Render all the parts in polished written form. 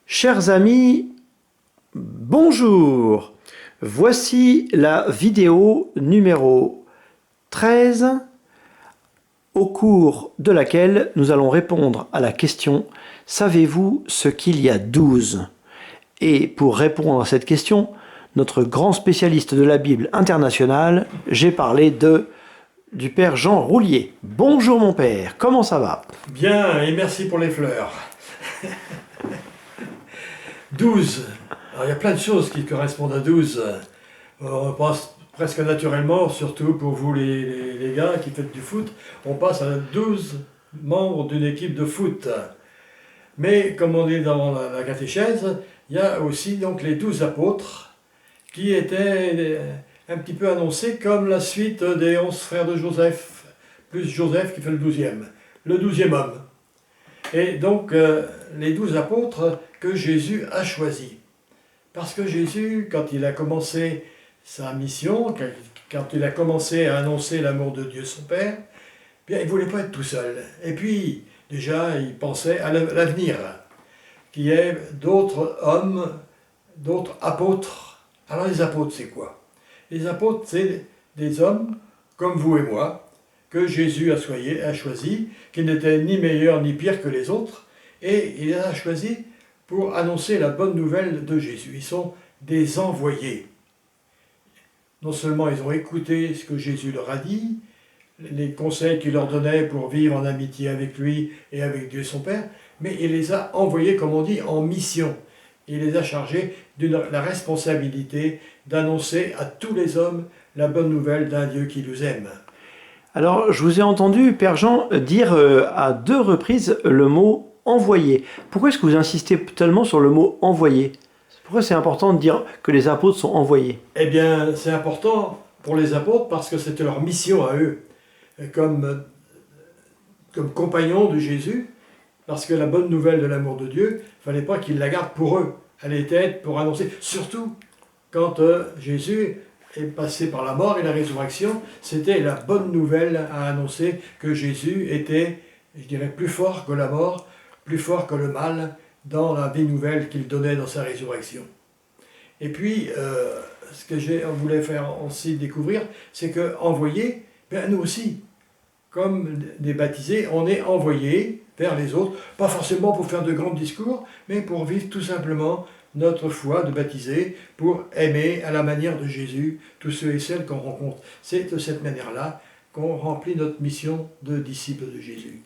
Chers amis, bonjour. Voici la vidéo numéro 13 au cours de laquelle nous allons répondre à la question « Savez-vous ce qu'il y a 12 ?» Et pour répondre à cette question, notre grand spécialiste de la Bible internationale, j'ai parlé du père Jean Roulier. Bonjour mon père, comment ça va? Bien, et merci pour les fleurs. 12. Alors, il y a plein de choses qui correspondent à 12. On pense presque naturellement, surtout pour vous les gars qui faites du foot, on passe à 12 membres d'une équipe de foot. Mais comme on dit dans la catéchèse, il y a aussi donc les 12 apôtres qui étaient un petit peu annoncés comme la suite des 11 frères de Joseph, plus Joseph qui fait le 12e homme. Et donc, les 12 apôtres que Jésus a choisis. Parce que Jésus, quand il a commencé sa mission, quand il a commencé à annoncer l'amour de Dieu son Père, bien, il ne voulait pas être tout seul. Et puis, déjà, il pensait à l'avenir, qui est d'autres hommes, d'autres apôtres. Alors, les apôtres, c'est quoi? Les apôtres, c'est des hommes comme vous et moi, que Jésus a choisi, qui n'étaient ni meilleurs ni pires que les autres, et il les a choisis pour annoncer la bonne nouvelle de Jésus. Ils sont des envoyés. Non seulement ils ont écouté ce que Jésus leur a dit, les conseils qu'il leur donnait pour vivre en amitié avec lui et avec Dieu son Père, mais il les a envoyés, comme on dit, en mission. Il les a chargés de la responsabilité d'annoncer à tous les hommes la bonne nouvelle d'un Dieu qui nous aime. Alors, je vous ai entendu, Père Jean, dire à 2 reprises le mot « envoyé ». Pourquoi est-ce que vous insistez tellement sur le mot « envoyé » ? Pourquoi c'est important de dire que les apôtres sont envoyés? Eh bien, c'est important pour les apôtres parce que c'était leur mission à eux, comme compagnons de Jésus, parce que la bonne nouvelle de l'amour de Dieu, il ne fallait pas qu'ils la gardent pour eux. Elle était pour annoncer, surtout quand Jésus est passé par la mort et la résurrection, c'était la bonne nouvelle à annoncer que Jésus était, je dirais, plus fort que la mort, plus fort que le mal, dans la vie nouvelle qu'il donnait dans sa résurrection. Et puis, ce que on voulait faire aussi découvrir, c'est qu'envoyer, ben nous aussi, comme des baptisés, on est envoyés vers les autres, pas forcément pour faire de grands discours, mais pour vivre tout simplement notre foi de baptisé, pour aimer à la manière de Jésus tous ceux et celles qu'on rencontre. C'est de cette manière-là qu'on remplit notre mission de disciples de Jésus.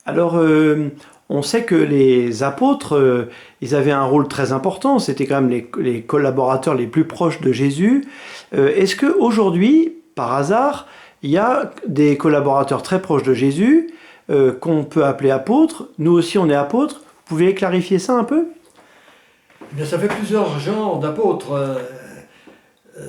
Alors, on sait que les apôtres, ils avaient un rôle très important, c'était quand même les collaborateurs les plus proches de Jésus. Est-ce qu'aujourd'hui, par hasard, il y a des collaborateurs très proches de Jésus qu'on peut appeler apôtres? Nous aussi, on est apôtres. Vous pouvez clarifier ça un peu? Eh bien, ça fait plusieurs genres d'apôtres.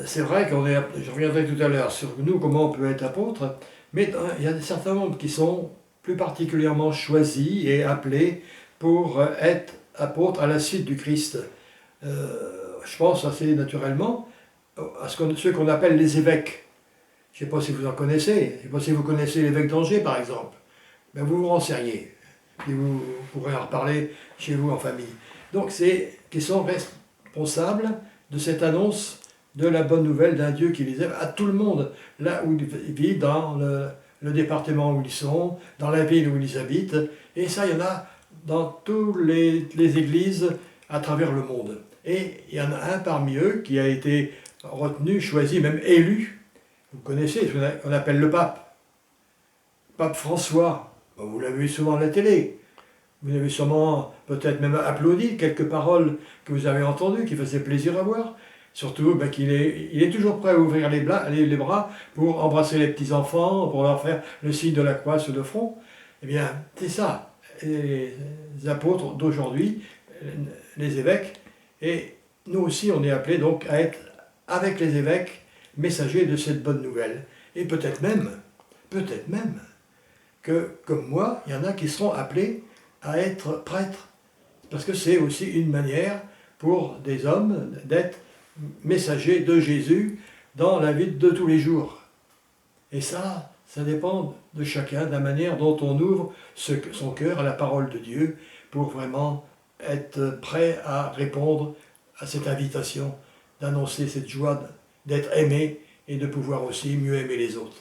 C'est vrai je reviendrai tout à l'heure sur nous, comment on peut être apôtre, mais il y a certains membres qui sont plus particulièrement choisis et appelés pour être apôtres à la suite du Christ. Je pense assez naturellement à ceux qu'on appelle les évêques. Je ne sais pas si vous en connaissez, je ne sais pas si vous connaissez l'évêque d'Angers par exemple. Ben, vous vous renseignez, et vous pourrez en reparler chez vous en famille. Donc c'est qui sont responsables de cette annonce de la bonne nouvelle d'un Dieu qui les aime à tout le monde, là où ils vivent, dans le département où ils sont, dans la ville où ils habitent, et ça il y en a dans toutes les églises à travers le monde. Et il y en a un parmi eux qui a été retenu, choisi, même élu. Vous connaissez ce qu'on appelle le pape. Pape François, vous l'avez vu souvent à la télé. Vous avez sûrement peut-être même applaudi quelques paroles que vous avez entendues, qui faisaient plaisir à voir. Surtout qu'il il est toujours prêt à ouvrir les bras pour embrasser les petits-enfants, pour leur faire le signe de la croix sur le front. Eh bien, c'est ça, les apôtres d'aujourd'hui, les évêques. Et nous aussi, on est appelés donc à être, avec les évêques, messagers de cette bonne nouvelle. Et peut-être même, que, comme moi, il y en a qui seront appelés à être prêtres. Parce que c'est aussi une manière pour des hommes d'être messagers de Jésus dans la vie de tous les jours. Et ça dépend de chacun, de la manière dont on ouvre son cœur à la parole de Dieu pour vraiment être prêt à répondre à cette invitation, d'annoncer cette joie d'être aimé et de pouvoir aussi mieux aimer les autres.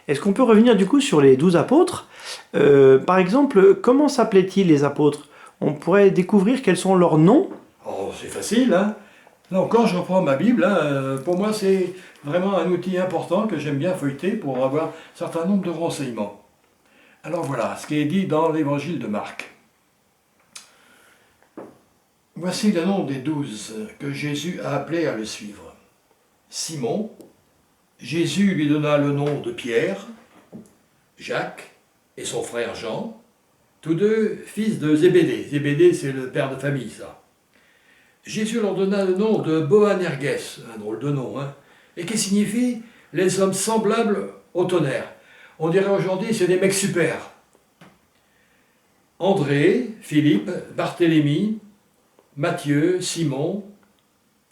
Est-ce qu'on peut revenir du coup sur les 12 apôtres? Par exemple, comment s'appelaient-ils les apôtres? On pourrait découvrir quels sont leurs noms? Oh, c'est facile, hein? Donc, quand je reprends ma Bible, hein, pour moi, c'est vraiment un outil important que j'aime bien feuilleter pour avoir un certain nombre de renseignements. Alors voilà, ce qui est dit dans l'évangile de Marc. Voici le nom des 12 que Jésus a appelés à le suivre. Simon, Jésus lui donna le nom de Pierre, Jacques et son frère Jean, tous deux fils de Zébédée. Zébédée, c'est le père de famille, ça. Jésus leur donna le nom de Boanerges, un drôle de nom, hein, et qui signifie les hommes semblables au tonnerre. On dirait aujourd'hui, c'est des mecs super. André, Philippe, Barthélemy, Matthieu, Simon,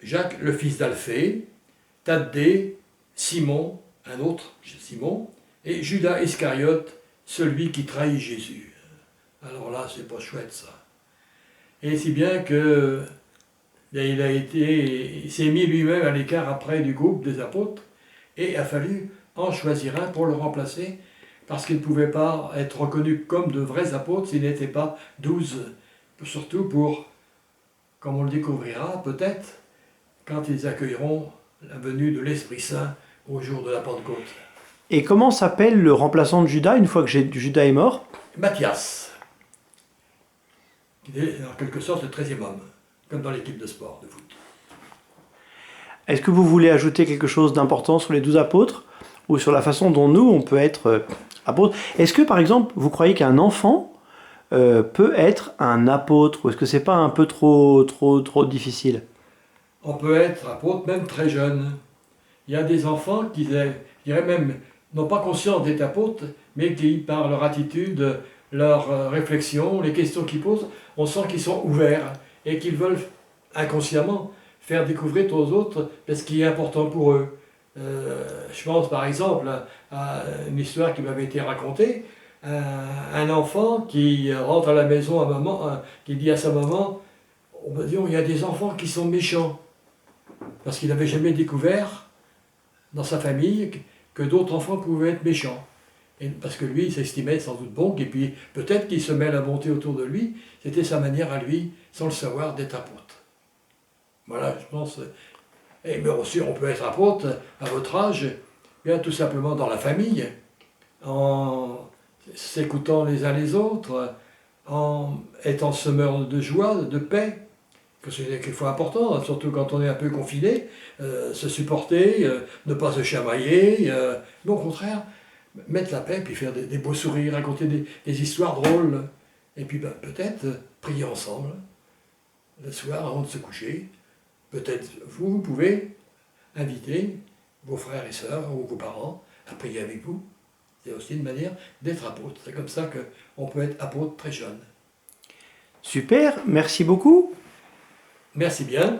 Jacques le fils d'Alphée, Thaddée, Simon, un autre, Simon, et Judas Iscariote, celui qui trahit Jésus. Alors là, c'est pas chouette ça. Et si bien que il s'est mis lui-même à l'écart après du groupe des apôtres, et il a fallu en choisir un pour le remplacer, parce qu'il ne pouvait pas être reconnu comme de vrais apôtres s'il n'était pas 12, surtout pour, comme on le découvrira peut-être, quand ils accueilleront la venue de l'Esprit Saint au jour de la Pentecôte. Et comment s'appelle le remplaçant de Judas une fois que Judas est mort? Matthias, qui est en quelque sorte le 13e homme, comme dans l'équipe de sport, de foot. Est-ce que vous voulez ajouter quelque chose d'important sur les 12 apôtres ou sur la façon dont nous, on peut être apôtres? Est-ce que, par exemple, vous croyez qu'un enfant peut être un apôtre? Ou est-ce que c'est pas un peu trop difficile? On peut être apôtre même très jeune. Il y a des enfants qui, je dirais même, n'ont pas conscience d'être apôtres, mais qui, par leur attitude, leur réflexion, les questions qu'ils posent, on sent qu'ils sont ouverts et qu'ils veulent inconsciemment faire découvrir aux autres ce qui est important pour eux. Je pense par exemple à une histoire qui m'avait été racontée, un enfant qui rentre à la maison à maman, qui dit à sa maman, oh, ben, disons, il y a des enfants qui sont méchants, parce qu'il n'avait jamais découvert dans sa famille que d'autres enfants pouvaient être méchants. Et parce que lui, il s'estimait sans doute bon, et puis peut-être qu'il se met la bonté autour de lui, c'était sa manière à lui, sans le savoir, d'être apôtre. Voilà, je pense. Mais aussi, on peut être apôtre à votre âge, bien tout simplement dans la famille, en s'écoutant les uns les autres, en étant semeur de joie, de paix, que c'est des fois important, surtout quand on est un peu confiné, se supporter, ne pas se chamailler, mais au contraire, mettre la paix, puis faire des beaux sourires, raconter des histoires drôles, et puis ben, peut-être prier ensemble, le soir avant de se coucher. Peut-être vous pouvez inviter vos frères et sœurs ou vos parents à prier avec vous. C'est aussi une manière d'être apôtre. C'est comme ça qu'on peut être apôtre très jeune. Super, merci beaucoup. Merci bien.